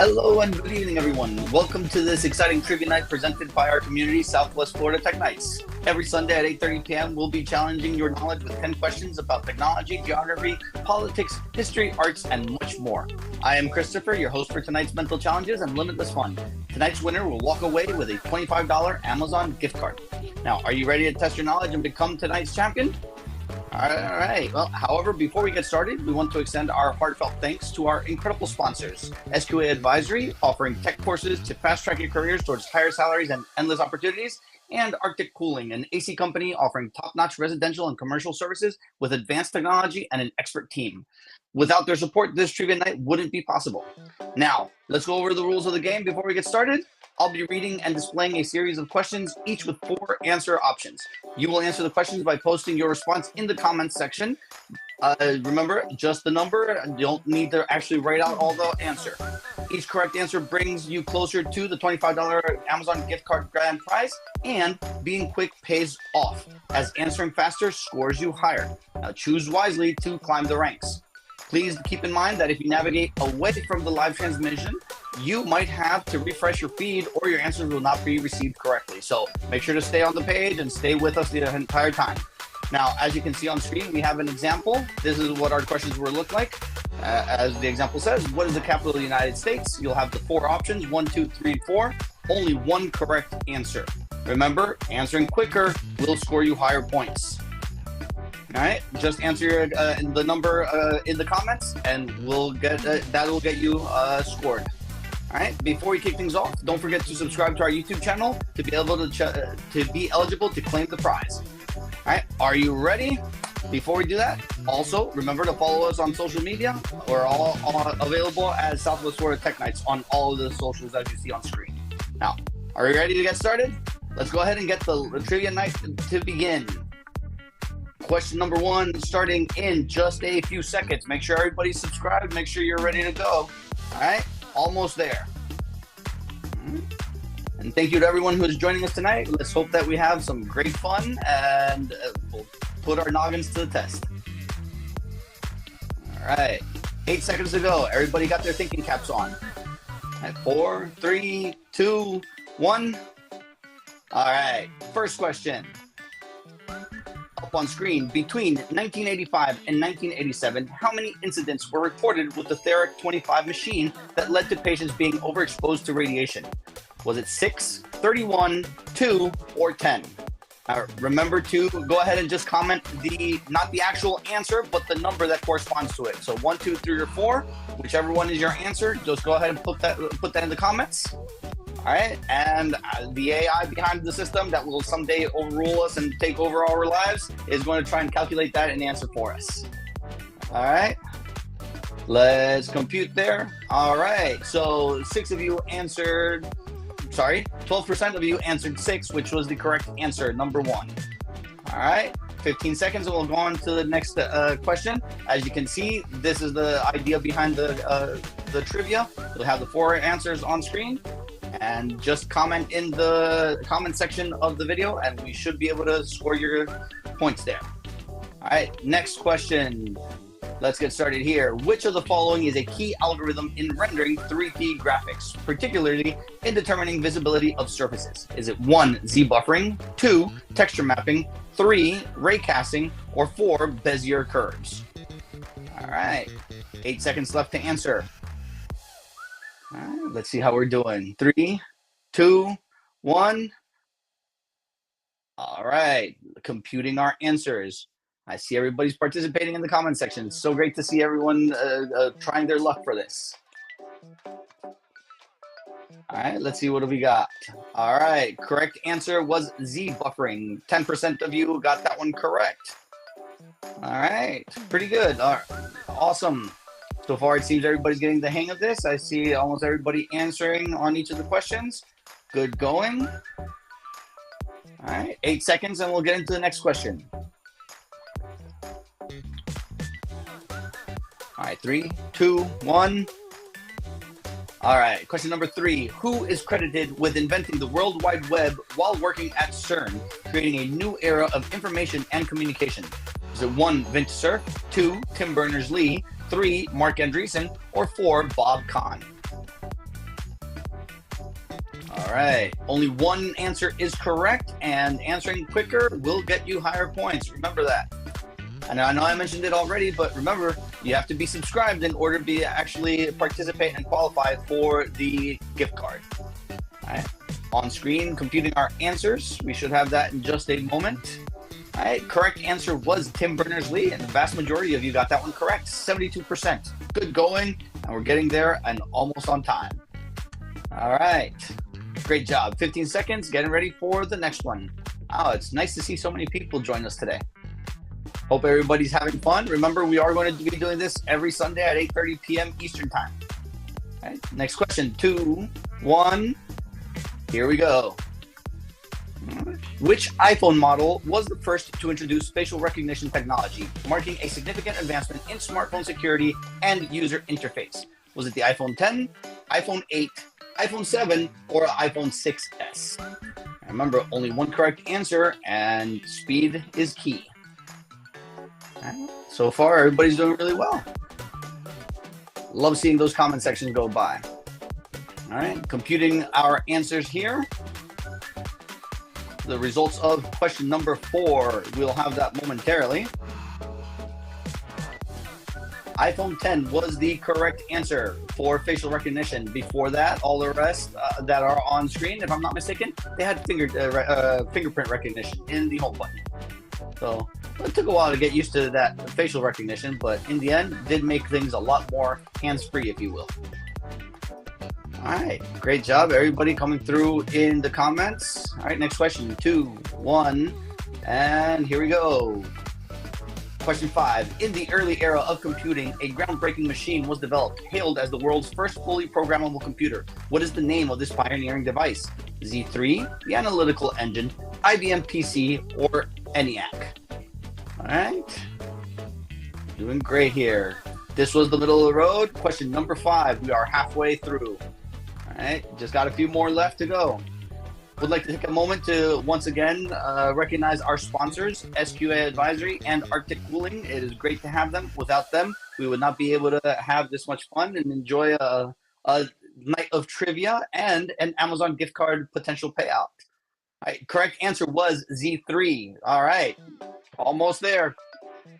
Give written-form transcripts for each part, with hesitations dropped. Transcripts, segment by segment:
Hello and good evening, everyone. Welcome to this exciting trivia night presented by our community, Southwest Florida Tech Nights. Every Sunday at 8:30 p.m., we'll be challenging your knowledge with 10 questions about technology, geography, politics, history, arts, and much more. I am Christopher, your host for tonight's mental challenges and limitless fun. Tonight's winner will walk away with a $25 Amazon gift card. Now, are you ready to test your knowledge and become tonight's champion? All right. Well, however, before we get started, we want to extend our heartfelt thanks to our incredible sponsors, SQA Advisory, offering tech courses to fast-track your careers towards higher salaries and endless opportunities, and Arctic Cooling, an AC company offering top-notch residential and commercial services with advanced technology and an expert team. Without their support, this trivia night wouldn't be possible. Now, let's go over the rules of the game before we get started. I'll be reading and displaying a series of questions, each with 4 answer options. You will answer the questions by posting your response in the comments section. Remember, just the number. You don't need to actually write out all the answer. Each correct answer brings you closer to the $25 Amazon gift card grand prize, and being quick pays off, as answering faster scores you higher. Now choose wisely to climb the ranks. Please keep in mind that if you navigate away from the live transmission, you might have to refresh your feed or your answers will not be received correctly. So make sure to stay on the page and stay with us the entire time. Now, as you can see on screen, we have an example. This is what our questions will look like. As the example says, what is the capital of the United States? You'll have the 4 options, 1, 2, 3, 4. Only one correct answer. Remember, answering quicker will score you higher points. All right, just answer the number in the comments, and we'll get that will get you scored. All right. Before we kick things off, don't forget to subscribe to our YouTube channel to be able to be eligible to claim the prize. All right. Are you ready? Before we do that, also remember to follow us on social media. We're all available as Southwest Florida Tech Nights on all of the socials as you see on screen. Now, are you ready to get started? Let's go ahead and get the trivia night to begin. Question number 1, starting in just a few seconds. Make sure everybody's subscribed. Make sure you're ready to go. All right, almost there. And thank you to everyone who is joining us tonight. Let's hope that we have some great fun and we'll put our noggins to the test. All right, 8 seconds to go. Everybody got their thinking caps on. At 4, 3, 2, 1. All right, first question. Up on screen, between 1985 and 1987, how many incidents were reported with the Theric 25 machine that led to patients being overexposed to radiation? Was it 6, 31, 2, or 10? Remember to go ahead and just comment not the actual answer, but the number that corresponds to it. So 1, 2, 3, or 4, whichever one is your answer, just go ahead and put that in the comments. All right, and the AI behind the system that will someday overrule us and take over our lives is going to try and calculate that and answer for us. All right, let's compute there. All right, so 12% of you answered 6, which was the correct answer, number 1. All right, 15 seconds and we'll go on to the next question. As you can see, this is the idea behind the trivia. We'll have the 4 answers on screen. And just comment in the comment section of the video and we should be able to score your points there. All right, next question. Let's get started here. Which of the following is a key algorithm in rendering 3D graphics, particularly in determining visibility of surfaces? Is it 1, Z-buffering, 2, texture mapping, 3, ray casting, or 4, Bezier curves? All right, 8 seconds left to answer. All right, let's see how we're doing. 3, 2, 1. All right, computing our answers. I see everybody's participating in the comment section. It's so great to see everyone trying their luck for this. All right, let's see what we got. All right, correct answer was Z buffering. 10% of you got that one correct. All right, pretty good. All right, awesome. So far, it seems everybody's getting the hang of this. I see almost everybody answering on each of the questions. Good going. All right, 8 seconds and we'll get into the next question. All right, 3, 2, 1. All right, question number 3. Who is credited with inventing the World Wide Web while working at CERN, creating a new era of information and communication? Is it 1, Vint Cerf, 2, Tim Berners-Lee, 3, Mark Andreessen, or 4, Bob Kahn? All right. Only one answer is correct, and answering quicker will get you higher points. Remember that. And I know I mentioned it already, but remember, you have to be subscribed in order to be actually participate and qualify for the gift card. All right. On screen, computing our answers. We should have that in just a moment. All right. Correct answer was Tim Berners-Lee, and the vast majority of you got that one correct, 72%. Good going, and we're getting there and almost on time. All right. Great job. 15 seconds, getting ready for the next one. Oh, it's nice to see so many people join us today. Hope everybody's having fun. Remember, we are going to be doing this every Sunday at 8:30 p.m. Eastern Time. All right, next question, 2, 1, here we go. Which iPhone model was the first to introduce facial recognition technology, marking a significant advancement in smartphone security and user interface? Was it the iPhone 10, iPhone 8, iPhone 7, or iPhone 6S? Remember, only one correct answer, and speed is key. So far, everybody's doing really well. Love seeing those comment sections go by. All right, computing our answers here. The results of question number 4, we'll have that momentarily. iPhone 10 was the correct answer for facial recognition. Before that, all the rest that are on screen, if I'm not mistaken, they had fingerprint recognition in the home button. So it took a while to get used to that facial recognition, but in the end, did make things a lot more hands-free, if you will. All right, great job, everybody coming through in the comments. All right, next question, 2, 1, and here we go. Question 5. In the early era of computing, a groundbreaking machine was developed, hailed as the world's first fully programmable computer. What is the name of this pioneering device? Z3, the Analytical Engine, IBM PC, or ENIAC? All right. Doing great here. This was the middle of the road. Question number 5. We are halfway through. All right. Just got a few more left to go. Would like to take a moment to once again recognize our sponsors, SQA Advisory and Arctic Cooling. It is great to have them. Without them, we would not be able to have this much fun and enjoy a night of trivia and an Amazon gift card potential payout. All right, correct answer was Z3. All right, almost there.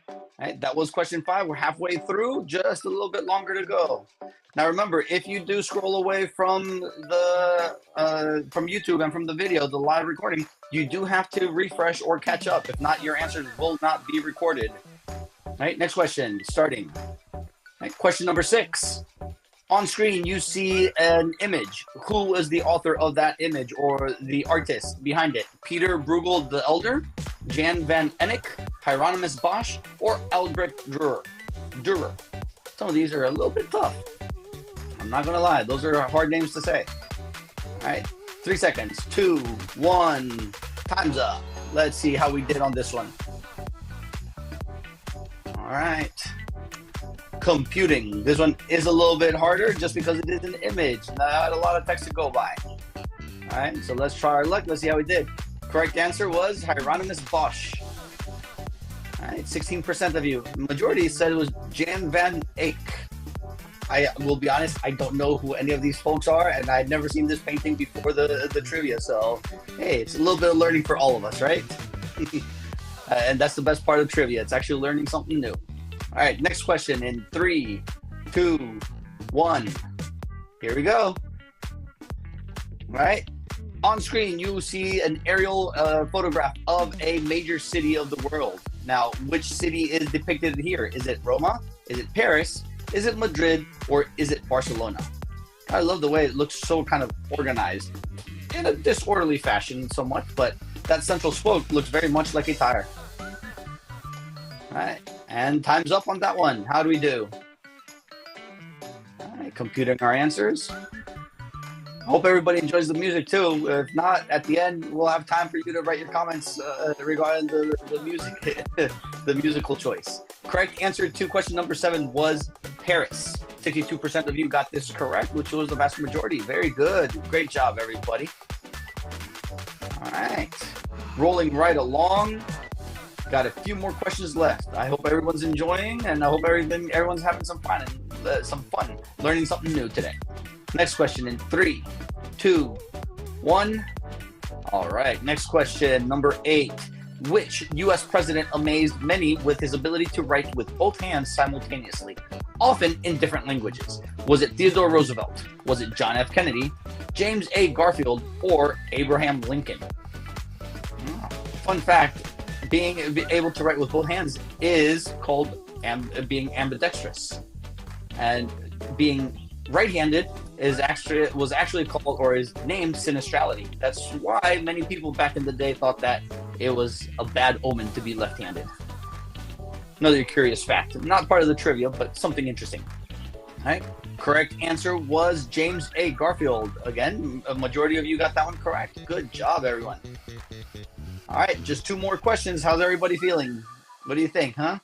All right, that was question 5. We're halfway through, just a little bit longer to go. Now remember, if you do scroll away from the from YouTube and from the video, the live recording, you do have to refresh or catch up. If not, your answers will not be recorded. All right, next question, starting. All right, question number 6. On screen, you see an image. Who is the author of that image or the artist behind it? Peter Bruegel the Elder, Jan van Eyck, Hieronymus Bosch, or Albrecht Dürer? Some of these are a little bit tough. I'm not going to lie. Those are hard names to say. All right. 3 seconds. 2, 1. Time's up. Let's see how we did on this one. All right. Computing. This one is a little bit harder just because it is an image. Not a lot of text to go by. All right. So let's try our luck. Let's see how we did. Correct answer was Hieronymus Bosch. All right. 16% of you. Majority said it was Jan van Eyck. I will be honest, I don't know who any of these folks are, and I'd never seen this painting before the trivia. So, hey, it's a little bit of learning for all of us, right? And that's the best part of trivia. It's actually learning something new. All right, next question in 3, 2, 1. Here we go. All right. On screen, you see an aerial photograph of a major city of the world. Now, which city is depicted here? Is it Roma? Is it Paris? Is it Madrid, or is it Barcelona? I love the way it looks so kind of organized in a disorderly fashion somewhat, but that central spoke looks very much like a tire. All right, and time's up on that one. How do we do? All right, computing our answers. I hope everybody enjoys the music too. If not, at the end, we'll have time for you to write your comments regarding the music, the musical choice. Correct answer to question number 7 was Paris. 62% of you got this correct, which was the vast majority. Very good. Great job, everybody. All right. Rolling right along. Got a few more questions left. I hope everyone's enjoying, and I hope everyone's having some fun learning something new today. Next question in 3, 2, 1. All right, next question, number 8. Which U.S. president amazed many with his ability to write with both hands simultaneously, often in different languages? Was it Theodore Roosevelt? Was it John F. Kennedy, James A. Garfield, or Abraham Lincoln? Fun fact, being able to write with both hands is called being ambidextrous. And being right-handed was actually called, or is named, sinistrality. That's why many people back in the day thought that it was a bad omen to be left-handed. Another curious fact, not part of the trivia, but something interesting. All right, correct answer was James A. Garfield. Again, a majority of you got that one correct. Good job, everyone. All right, just 2 more questions. How's everybody feeling? What do you think, huh?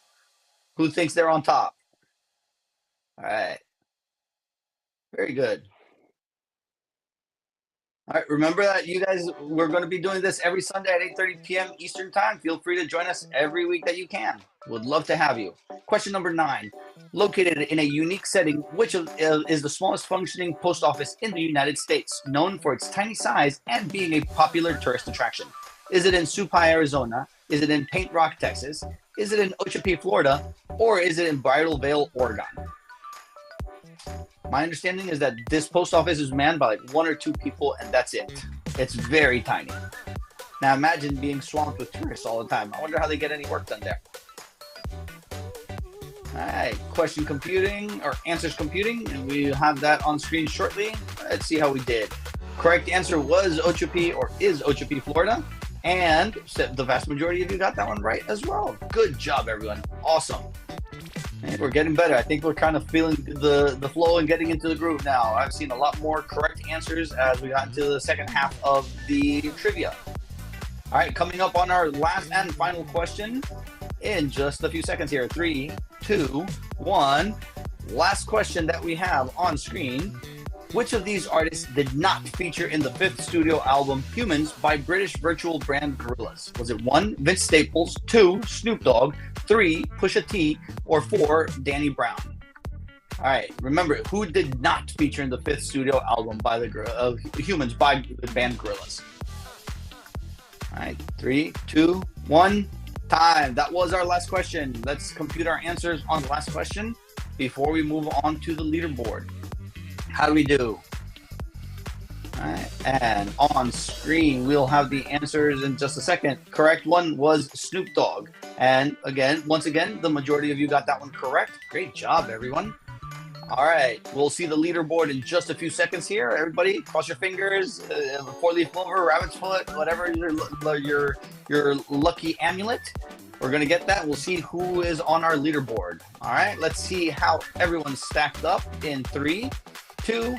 Who thinks they're on top? All right. Very good. All right, remember that you guys, we're going to be doing this every Sunday at 8:30 p.m. Eastern Time. Feel free to join us every week that you can. Would love to have you. Question number 9. Located in a unique setting, which is the smallest functioning post office in the United States, known for its tiny size and being a popular tourist attraction? Is it in Supai, Arizona? Is it in Paint Rock, Texas? Is it in Okeechobee, Florida? Or is it in Bridal Veil, Oregon? My understanding is that this post office is manned by like 1 or 2 people, and that's it. It's very tiny. Now imagine being swamped with tourists all the time. I wonder how they get any work done there. All right, question computing, or answers computing, and we have that on screen shortly. Let's see how we did. Correct answer was Okeechobee, or is Okeechobee, Florida. And the vast majority of you got that one right as well. Good job, everyone. Awesome. And we're getting better. I think we're kind of feeling the flow and getting into the groove now. I've seen a lot more correct answers as we got into the second half of the trivia. All right, coming up on our last and final question in just a few seconds here. 3, 2, 1. Last question that we have on screen. Which of these artists did not feature in the 5th studio album Humans by British virtual band Gorillaz? Was it 1, Vince Staples, 2, Snoop Dogg, 3, Pusha T, or 4, Danny Brown? All right, remember, who did not feature in the 5th studio album by the Humans by the band Gorillaz? All right, 3, 2, 1, time. That was our last question. Let's compute our answers on the last question before we move on to the leaderboard. How do we do? All right, and on screen, we'll have the answers in just a second. Correct one was Snoop Dogg. And again, once again, the majority of you got that one correct. Great job, everyone. All right, we'll see the leaderboard in just a few seconds here. Everybody, cross your fingers, 4-leaf clover, rabbit's foot, whatever your lucky amulet. We're going to get that. We'll see who is on our leaderboard. All right, let's see how everyone's stacked up in 3, 2,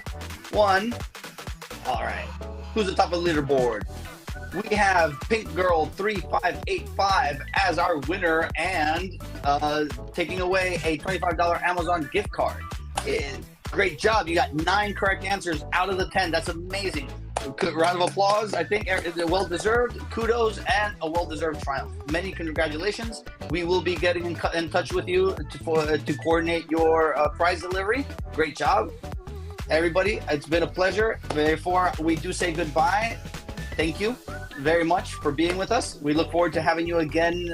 1. All right. Who's the top of the leaderboard? We have Pink Girl 3585 as our winner and taking away a $25 Amazon gift card. Great job. You got 9 correct answers out of the 10. That's amazing. Round of applause. I think well-deserved. Kudos and a well-deserved triumph. Many congratulations. We will be getting in touch with you to coordinate your prize delivery. Great job. Everybody, it's been a pleasure. Before we do say goodbye, thank you very much for being with us. We look forward to having you again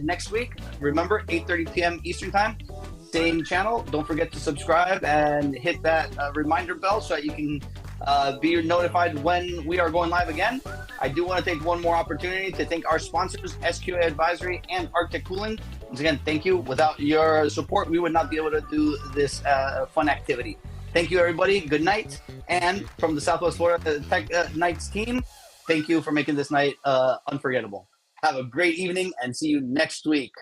next week. Remember, 8:30 p.m. Eastern Time, same channel. Don't forget to subscribe and hit that reminder bell so that you can be notified when we are going live again. I do want to take one more opportunity to thank our sponsors, SQA Advisory and Arctic Cooling. Once again, thank you. Without your support, we would not be able to do this fun activity. Thank you, everybody. Good night. And from the Southwest Florida Tech Nights team, thank you for making this night unforgettable. Have a great evening and see you next week.